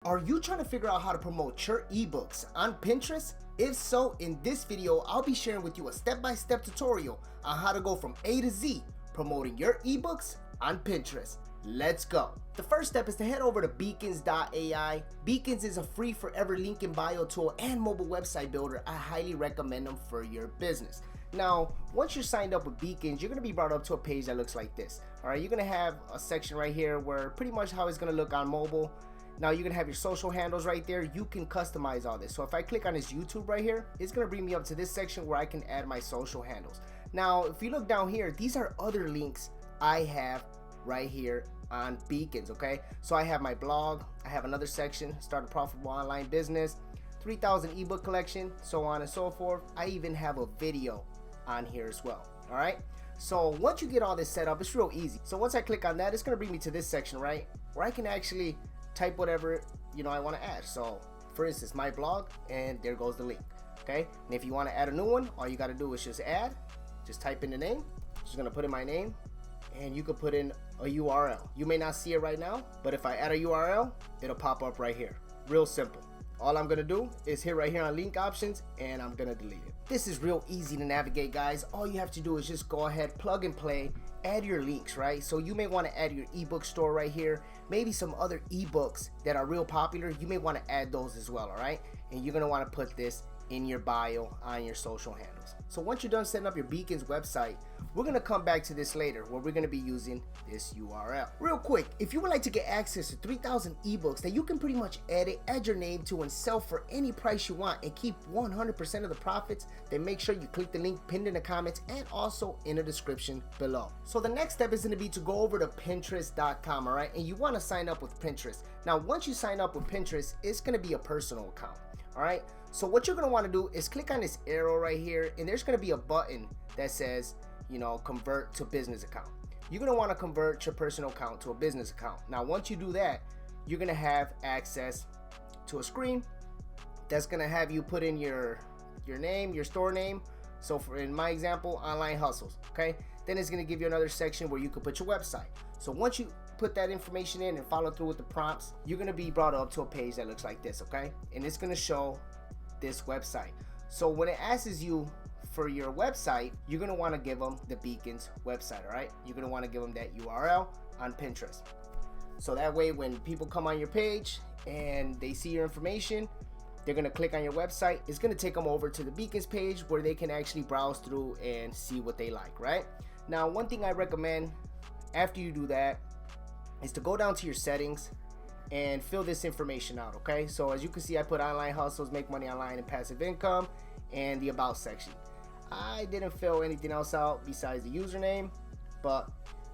Are you trying to figure out how to promote your ebooks on Pinterest? If so, in this video, I'll be sharing with you a step-by-step tutorial on how to go from A to Z promoting your ebooks on Pinterest. Let's go. The first step is to head over to beacons.ai. Beacons is a free forever link in bio tool and mobile website builder. I highly recommend them for your business. Now, once you're signed up with Beacons, you're going to be brought up to a page that looks like this. All right, you're going to have a section right here where pretty much how it's going to look on mobile. Now you're gonna have your social handles right there. You can customize all this. So if I click on this YouTube right here, it's gonna bring me up to this section where I can add my social handles. Now, if you look down here, these are other links I have right here on Beacons, okay? So I have my blog, I have another section, start a profitable online business, 3,000 ebook collection, so on and so forth. I even have a video on here as well, all right? So once you get all this set up, it's real easy. So once I click on that, it's gonna bring me to this section, right? Where I can actually type whatever I want to add. So for instance, my blog, and there goes the link. Okay, and if you want to add a new one, all you got to do is just add, just type in the name. Just gonna put in my name, and you could put in a URL. You may not see it right now, but if I add a URL, it'll pop up right here. Real simple. All I'm gonna do is hit right here on link options, and I'm gonna delete it. This is real easy to navigate, guys. All you have to do is just go ahead, plug and play, add your links, right? So you may want to add your ebook store right here, maybe some other ebooks that are real popular. You may want to add those as well, all right? And you're gonna want to put this in your bio on your social handles. So once you're done setting up your Beacons website, we're gonna come back to this later where we're gonna be using this URL. Real quick, if you would like to get access to 3,000 ebooks that you can pretty much edit, add your name to, and sell for any price you want and keep 100% of the profits, then make sure you click the link pinned in the comments and also in the description below. So the next step is gonna be to go over to Pinterest.com, all right? And you wanna sign up with Pinterest. Now, once you sign up with Pinterest, it's gonna be a personal account, all right? So what you're gonna wanna do is click on this arrow right here, and there's gonna be a button that says, convert to business account. You're gonna wanna convert your personal account to a business account. Now, once you do that, you're gonna have access to a screen that's gonna have you put in your name, your store name. So for in my example, online hustles, okay? Then it's gonna give you another section where you can put your website. So once you put that information in and follow through with the prompts, you're gonna be brought up to a page that looks like this, okay? And it's gonna show this website. So when it asks you for your website, you're gonna wanna give them the Beacons website, all right? You're gonna wanna give them that URL on Pinterest. So that way when people come on your page and they see your information, they're gonna click on your website. It's gonna take them over to the Beacons page where they can actually browse through and see what they like, right? Now, one thing I recommend after you do that is to go down to your settings and fill this information out, okay? So as you can see, I put online hustles, make money online, and passive income, and the about section. I didn't fill anything else out besides the username, but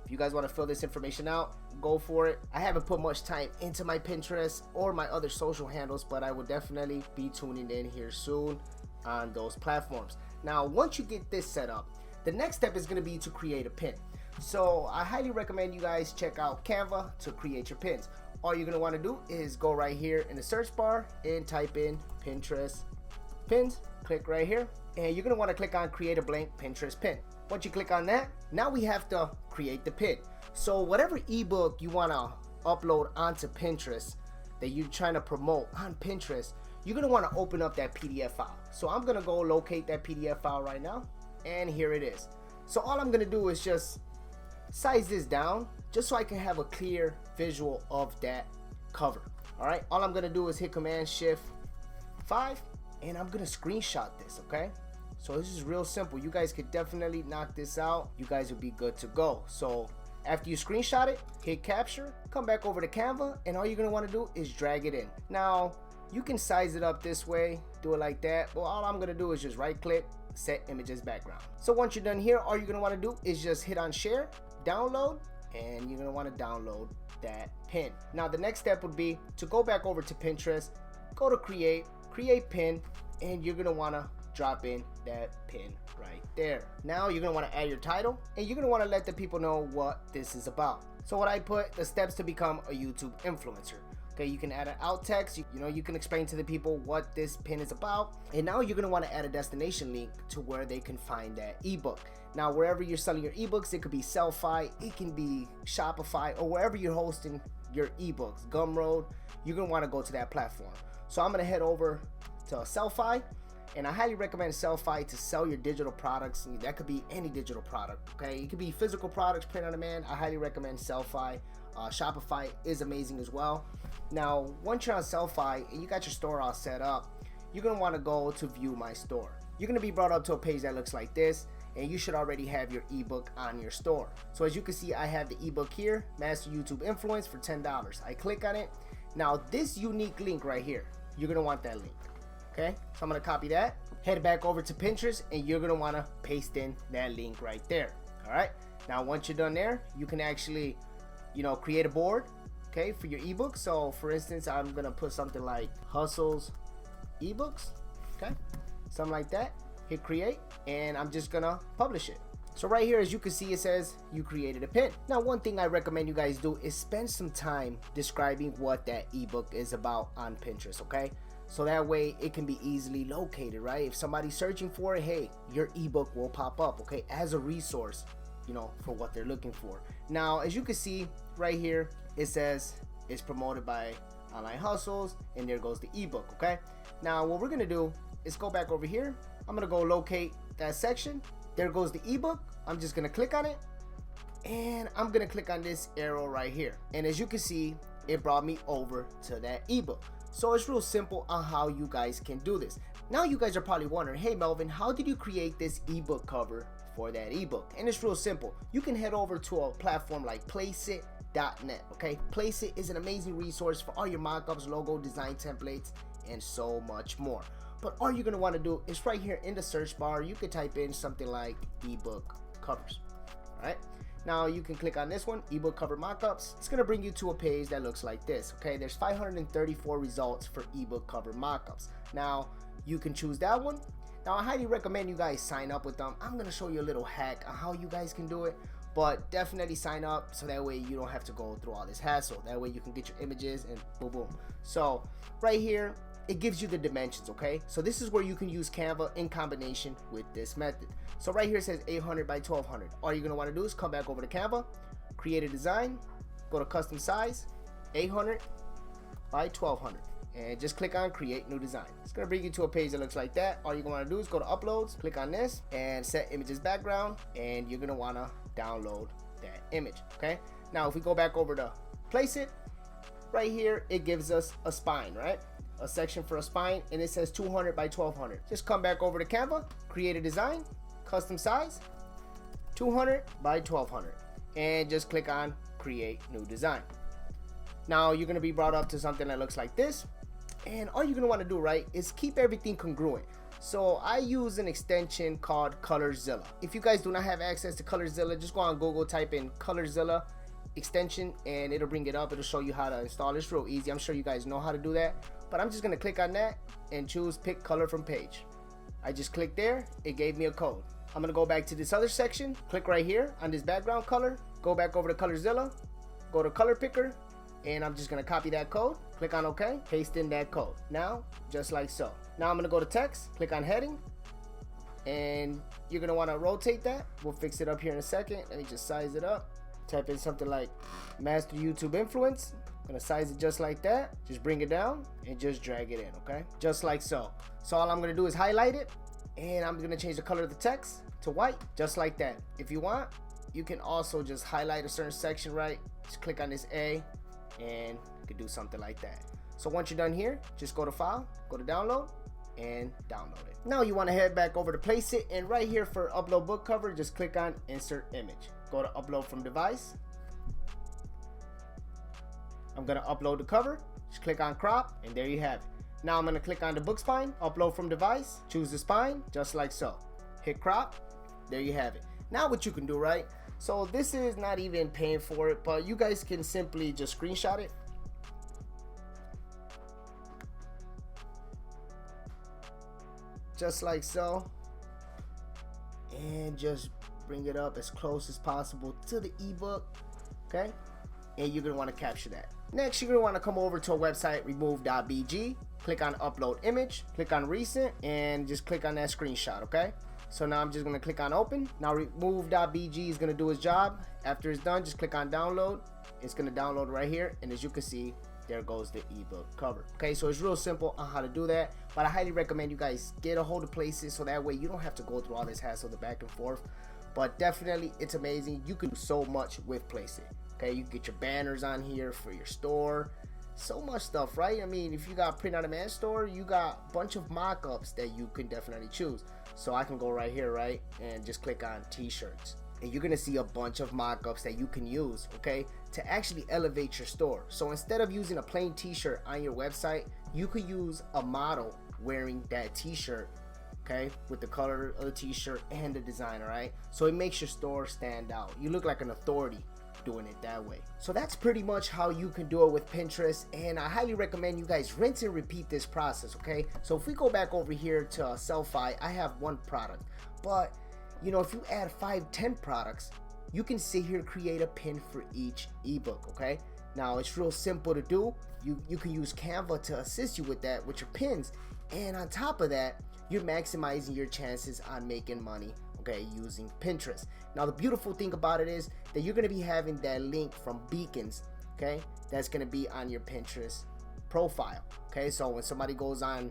if you guys want to fill this information out, go for it. I haven't put much time into my Pinterest or my other social handles, but I will definitely be tuning in here soon on those platforms. Now, once you get this set up, the next step is going to be to create a pin. So I highly recommend you guys check out Canva to create your pins. All you're going to want to do is go right here in the search bar and type in Pinterest pins. Click right here, and you're going to want to click on create a blank Pinterest pin. Once you click on that, now we have to create the pin. So whatever ebook you want to upload onto Pinterest that you're trying to promote on Pinterest, you're going to want to open up that PDF file. So I'm going to go locate that PDF file right now, and here it is. So all I'm going to do is just size this down just so I can have a clear visual of that cover. All right, all I'm going to do is hit Command Shift 5, and I'm going to screenshot this, okay? So this is real simple. You guys could definitely knock this out. You guys will be good to go. So after you screenshot it, hit capture, come back over to Canva, and all you're gonna wanna do is drag it in. Now, you can size it up this way, do it like that, but all I'm gonna do is just right click, set images background. So once you're done here, all you're gonna wanna do is just hit on share, download, and you're gonna wanna download that pin. Now, the next step would be to go back over to Pinterest, go to create pin, and you're gonna wanna drop in that pin right there. Now you're gonna wanna add your title, and you're gonna wanna let the people know what this is about. So what I put, the steps to become a YouTube influencer. Okay, you can add an alt text, you can explain to the people what this pin is about. And now you're gonna wanna add a destination link to where they can find that ebook. Now, wherever you're selling your ebooks, it could be Sellfy, it can be Shopify, or wherever you're hosting your ebooks, Gumroad, you're gonna want to go to that platform. So I'm gonna head over to Sell-Fi, and I highly recommend Sell-Fi to sell your digital products. That could be any digital product, okay? It could be physical products, print on demand. I highly recommend Sell-Fi. Shopify is amazing as well. Now, once you're on Sell-Fi and you got your store all set up, you're gonna want to go to view my store. You're gonna be brought up to a page that looks like this, and you should already have your ebook on your store. So as you can see, I have the ebook here, Master YouTube Influence, for $10. I click on it. Now this unique link right here, you're gonna want that link. Okay, so I'm gonna copy that, head back over to Pinterest, and you're gonna wanna paste in that link right there. All right, now once you're done there, you can actually, create a board, okay, for your ebook. So for instance, I'm gonna put something like Hustles Ebooks, okay, something like that. Hit create, and I'm just gonna publish it. So right here, as you can see, it says you created a pin. Now, one thing I recommend you guys do is spend some time describing what that ebook is about on Pinterest, okay? So that way it can be easily located, right? If somebody's searching for it, hey, your ebook will pop up, okay, as a resource, for what they're looking for. Now, as you can see right here, it says it's promoted by Online Hustles, and there goes the ebook, okay? Now, what we're gonna do is go back over here. I'm gonna go locate that section. There goes the ebook. I'm just gonna click on it, and I'm gonna click on this arrow right here. And as you can see, it brought me over to that ebook. So it's real simple on how you guys can do this. Now you guys are probably wondering, hey Melvin, how did you create this ebook cover for that ebook? And it's real simple. You can head over to a platform like placeit.net, okay? Placeit is an amazing resource for all your mockups, logo design templates, and so much more. But all you're gonna want to do is right here in the search bar, you could type in something like ebook covers. All right, now you can click on this one, ebook cover mockups. It's gonna bring you to a page that looks like this. Okay, there's 534 results for ebook cover mockups. Now you can choose that one. Now I highly recommend you guys sign up with them. I'm gonna show you a little hack on how you guys can do it, but definitely sign up so that way you don't have to go through all this hassle. That way you can get your images and boom boom. So right here, it gives you the dimensions, okay? So this is where you can use Canva in combination with this method. So right here it says 800 by 1200. All you're gonna wanna do is come back over to Canva, create a design, go to custom size, 800 by 1200, and just click on create new design. It's gonna bring you to a page that looks like that. All you're gonna wanna do is go to uploads, click on this, and set images background, and you're gonna wanna download that image, okay? Now if we go back over to place it, right here it gives us a spine, right? A section for a spine, and it says 200 by 1200. Just come back over to Canva, create a design, custom size, 200 by 1200, and just click on create new design. Now you're gonna be brought up to something that looks like this, and all you're gonna want to do, right, is keep everything congruent. So I use an extension called Colorzilla. If you guys do not have access to Colorzilla, just go on Google, type in Colorzilla extension, and it'll bring it up. It'll show you how to install it. It's real easy. I'm sure you guys know how to do that, but I'm just gonna click on that and choose pick color from page. I just clicked there, it gave me a code. I'm gonna go back to this other section, click right here on this background color, go back over to Colorzilla, go to color picker, and I'm just gonna copy that code, click on OK, paste in that code. Now, just like so. Now I'm gonna go to text, click on heading, and you're gonna wanna rotate that. We'll fix it up here in a second. Let me just size it up. Type in something like Master YouTube Influence. I'm gonna size it just like that. Just bring it down and just drag it in, okay? Just like so. So all I'm gonna do is highlight it, and I'm gonna change the color of the text to white, just like that. If you want, you can also just highlight a certain section, right? Just click on this A, and you can do something like that. So once you're done here, just go to File, go to Download, and download it. Now you wanna head back over to Place It, and right here for Upload Book Cover, just click on Insert Image. Go to Upload from Device. I'm gonna upload the cover, just click on crop, and there you have it. Now I'm gonna click on the book spine, upload from device, choose the spine, just like so. Hit crop, there you have it. Now what you can do, right? So this is not even paying for it, but you guys can simply just screenshot it. Just like so. And just bring it up as close as possible to the ebook, okay? And you're gonna wanna capture that. Next, you're gonna wanna come over to a website, remove.bg, click on upload image, click on recent, and just click on that screenshot, okay? So now I'm just gonna click on open. Now remove.bg is gonna do its job. After it's done, just click on download, It's gonna download right here, and as you can see, there goes the ebook cover. Okay, so it's real simple on how to do that, but I highly recommend you guys get a hold of Places so that way you don't have to go through all this hassle, the back and forth. But definitely, it's amazing. You can do so much with Places. Okay, you can get your banners on here for your store. So much stuff, right? I mean, if you got print on demand store, you got a bunch of mock-ups that you can definitely choose. So I can go right here, right, and just click on t-shirts, and you're gonna see a bunch of mock-ups that you can use, okay, to actually elevate your store. So instead of using a plain t-shirt on your website, you could use a model wearing that t-shirt, okay, with the color of the t-shirt and the design, all right? So it makes your store stand out. You look like an authority doing it that way. So that's pretty much how you can do it with Pinterest, and I highly recommend you guys rinse and repeat this process, okay? So if we go back over here to Sell-Fi, I have one product, but you know, if you add 5-10 products, you can sit here, create a pin for each ebook, okay? Now it's real simple to do. You can use Canva to assist you with that with your pins, and on top of that, you're maximizing your chances on making money, okay, using Pinterest. Now the beautiful thing about it is that you're going to be having that link from Beacons, okay, that's going to be on your Pinterest profile, okay? So when somebody goes on,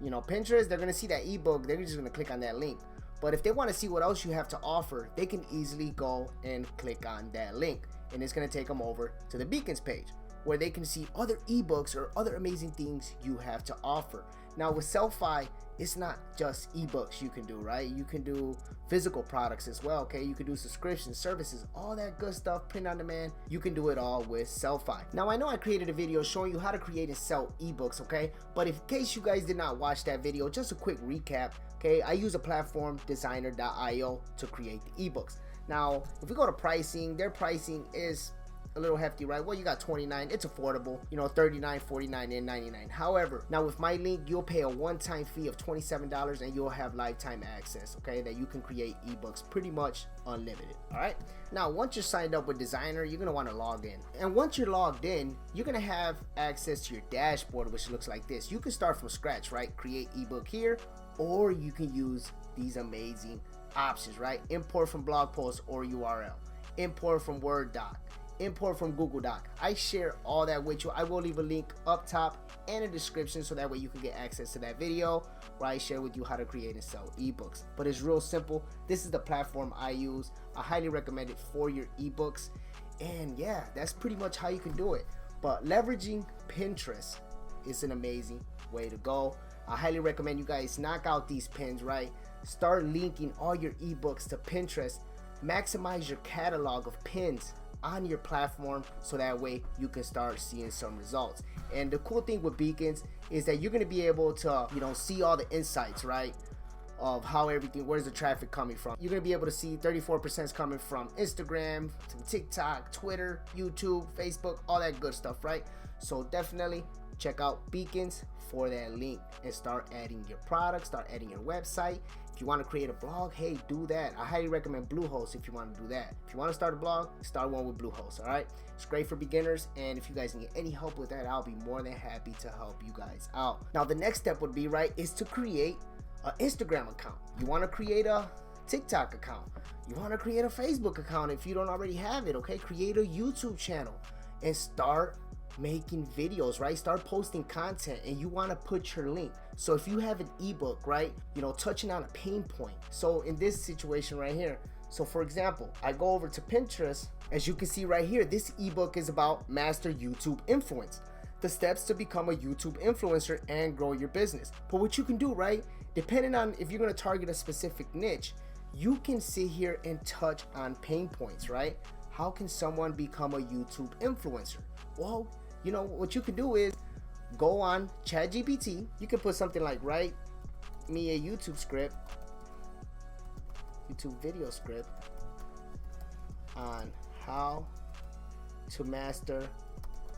you know, Pinterest, they're going to see that ebook, they're just going to click on that link. But if they want to see what else you have to offer, they can easily go and click on that link, and it's going to take them over to the Beacons page where they can see other ebooks or other amazing things you have to offer. Now with Sell-Fi, it's not just ebooks you can do, right? You can do physical products as well, okay? You can do subscriptions, services, all that good stuff, print on demand. You can do it all with Sell-Fi. Now I know I created a video showing you how to create and sell ebooks, okay? But in case you guys did not watch that video, just a quick recap, okay? I use a platform, designer.io, to create the ebooks. Now, if we go to pricing, their pricing is a little hefty, right? Well, you got 29, it's affordable, you know, 39, 49, and 99. However, now with my link, you'll pay a one-time fee of $27 and you'll have lifetime access, okay, that you can create ebooks pretty much unlimited. All right, now once you're signed up with Designer, you're gonna want to log in, and once you're logged in, you're gonna have access to your dashboard, which looks like this. You can start from scratch, right? Create ebook here, or you can use these amazing options, right? Import from blog post or URL, import from Word doc, import from Google Doc. I share all that with you. I will leave a link up top and a description so that way you can get access to that video where I share with you how to create and sell ebooks. But it's real simple. This is the platform I use. I highly recommend it for your ebooks. And yeah, that's pretty much how you can do it. But leveraging Pinterest is an amazing way to go. I highly recommend you guys knock out these pins, right? Start linking all your ebooks to Pinterest. Maximize your catalog of pins on your platform so that way you can start seeing some results. And the cool thing with Beacons is that you're going to be able to, you know, see all the insights, right, of how everything, where's the traffic coming from. You're going to be able to see 34% is coming from Instagram, from TikTok, Twitter, YouTube, Facebook, all that good stuff, right? So definitely check out Beacons for that link and start adding your products, start adding your website. If you want to create a blog, hey, do that. I highly recommend Bluehost if you want to do that. If you want to start a blog, start one with Bluehost, all right? It's great for beginners, and if you guys need any help with that, I'll be more than happy to help you guys out. Now, the next step would be, right, is to create an Instagram account. You want to create a TikTok account. You want to create a Facebook account if you don't already have it, okay? Create a YouTube channel and start making videos, right? Start posting content, and you want to put your link. So if you have an ebook, right, you know, touching on a pain point. So in this situation right here, so for example, I go over to Pinterest. As you can see right here, this ebook is about master YouTube influence, the steps to become a YouTube influencer and grow your business. But what you can do, right, depending on if you're going to target a specific niche, you can sit here and touch on pain points, right? How can someone become a YouTube influencer? Well, you know, what you can do is go on ChatGPT. You can put something like, write me a YouTube video script on how to master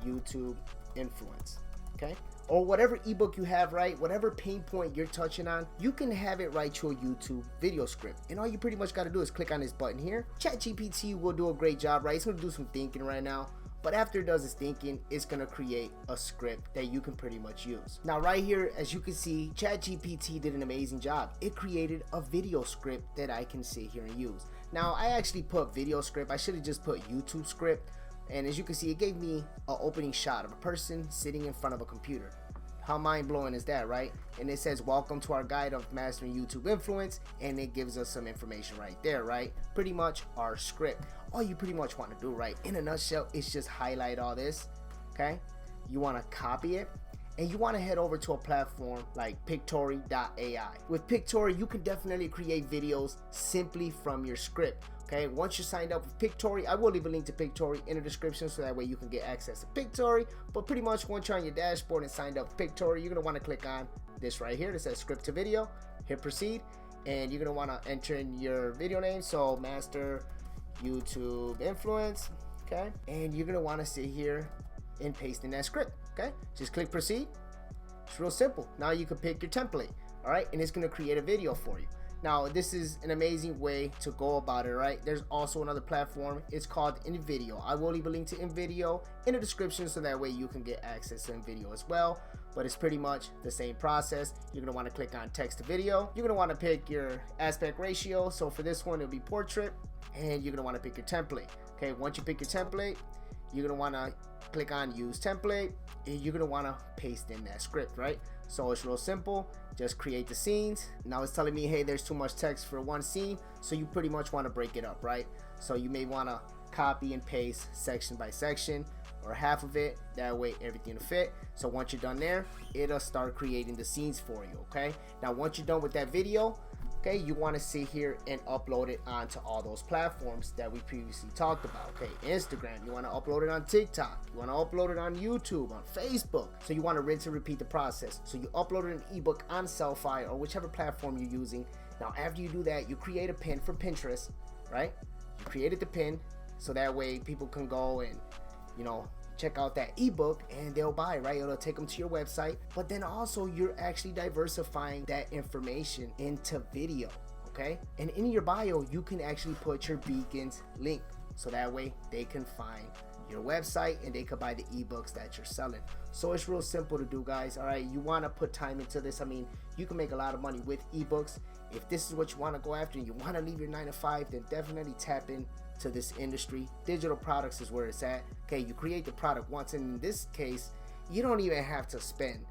YouTube influence, okay? Or whatever ebook you have, right? Whatever pain point you're touching on, you can have it write you a YouTube video script. And all you pretty much got to do is click on this button here. ChatGPT will do a great job, right? It's going to do some thinking right now. But after it does its thinking, it's going to create a script that you can pretty much use. Now right here, as you can see, ChatGPT did an amazing job. It created a video script that I can sit here and use. Now I actually put video script. I should have just put YouTube script. And as you can see, it gave me an opening shot of a person sitting in front of a computer. How mind-blowing is that, right? And it says, welcome to our guide of mastering YouTube influence, and it gives us some information right there, right? Pretty much our script. All you pretty much want to do, right, in a nutshell, is just highlight all this, okay? You want to copy it, and you want to head over to a platform like Pictory.ai. With Pictory, you can definitely create videos simply from your script. Okay, once you're signed up with Pictory, I will leave a link to Pictory in the description so that way you can get access to Pictory. But pretty much once you're on your dashboard and signed up with Pictory, you're gonna want to click on this right here that says script to video, hit proceed, and you're gonna want to enter in your video name, so master YouTube influence, okay? And you're gonna want to sit here and paste in that script, okay? Just click proceed. It's real simple. Now you can pick your template, all right? And it's gonna create a video for you. Now, this is an amazing way to go about it, right? There's also another platform. It's called InVideo. I will leave a link to InVideo in the description so that way you can get access to InVideo as well. But it's pretty much the same process. You're going to want to click on text to video. You're going to want to pick your aspect ratio. So for this one, it'll be portrait. And you're going to want to pick your template. Okay, once you pick your template, you're going to want to click on use template. And you're going to want to paste in that script, right? So it's real simple. Just create the scenes. Now it's telling me, hey, there's too much text for one scene, so you pretty much want to break it up, right? So you may want to copy and paste section by section or half of it, that way everything will fit. So once you're done there, it'll start creating the scenes for you. Okay, now once you're done with that video, okay, you want to sit here and upload it onto all those platforms that we previously talked about. Okay, Instagram, you want to upload it on TikTok, you want to upload it on YouTube, on Facebook. So you want to rinse and repeat the process. So you uploaded an ebook on Selfie or whichever platform you're using. Now after you do that, you create a pin for Pinterest, right? You created the pin so that way people can go and, you know, check out that ebook and they'll buy, right? It'll take them to your website. But then also you're actually diversifying that information into video, okay? And in your bio, you can actually put your beacons link so that way they can find your website and they could buy the ebooks that you're selling. So it's real simple to do, guys. All right, you want to put time into this. I mean, you can make a lot of money with ebooks. If this is what you want to go after and you want to leave your 9-to-5, then definitely tap in to this industry. Digital products is where it's at. Okay, you create the product once, and in this case, you don't even have to spend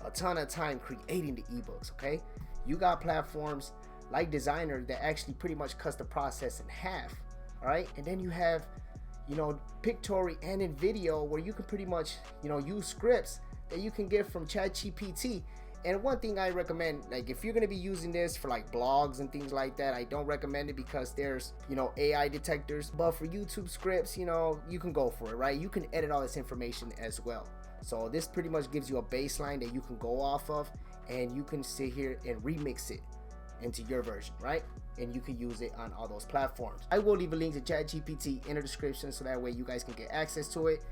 a ton of time creating the ebooks. Okay, you got platforms like Designer that actually pretty much cuts the process in half. All right, and then you have, you know, Pictory and InVideo where you can pretty much, you know, use scripts that you can get from ChatGPT. And one thing I recommend, like if you're going to be using this for like blogs and things like that, I don't recommend it because there's, you know, AI detectors. But for YouTube scripts, you know, you can go for it, right? You can edit all this information as well. So this pretty much gives you a baseline that you can go off of, and you can sit here and remix it into your version, right? And you can use it on all those platforms. I will leave a link to ChatGPT in the description so that way you guys can get access to it.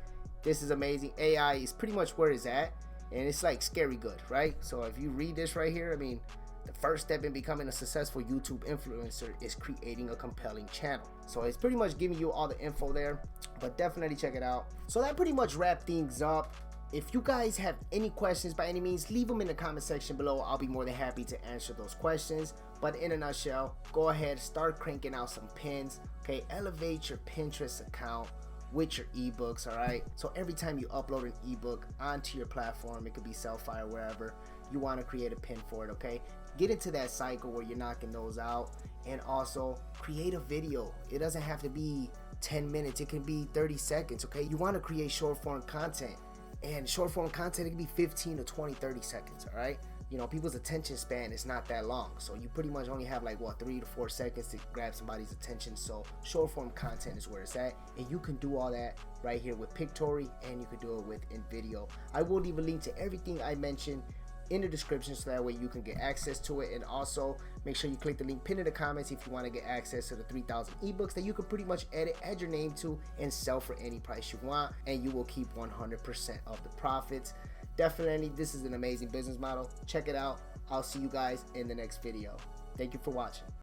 This is amazing. AI is pretty much where it's at. And it's like scary good, right? So if you read this right here, I mean, the first step in becoming a successful YouTube influencer is creating a compelling channel. So it's pretty much giving you all the info there, but definitely check it out. So that pretty much wraps things up. If you guys have any questions by any means, leave them in the comment section below. I'll be more than happy to answer those questions. But in a nutshell, go ahead, start cranking out some pins, okay? Elevate your Pinterest account with your ebooks, all right? So every time you upload an ebook onto your platform, it could be Selfie or wherever, you want to create a pin for it, okay? Get into that cycle where you're knocking those out, and also create a video. It doesn't have to be 10 minutes, it can be 30 seconds, okay? You want to create short form content, and short form content, it can be 15 to 20, 30 seconds, all right? You know, people's attention span is not that long, so you pretty much only have like what, 3 to 4 seconds to grab somebody's attention. So short form content is where it's at, and you can do all that right here with Pictory, and you can do it with InVideo. I will leave a link to everything I mentioned in the description so that way you can get access to it. And also make sure you click the link pinned in the comments if you want to get access to the 3,000 ebooks that you can pretty much edit, add your name to, and sell for any price you want, and you will keep 100% of the profits. Definitely, this is an amazing business model. Check it out. I'll see you guys in the next video. Thank you for watching.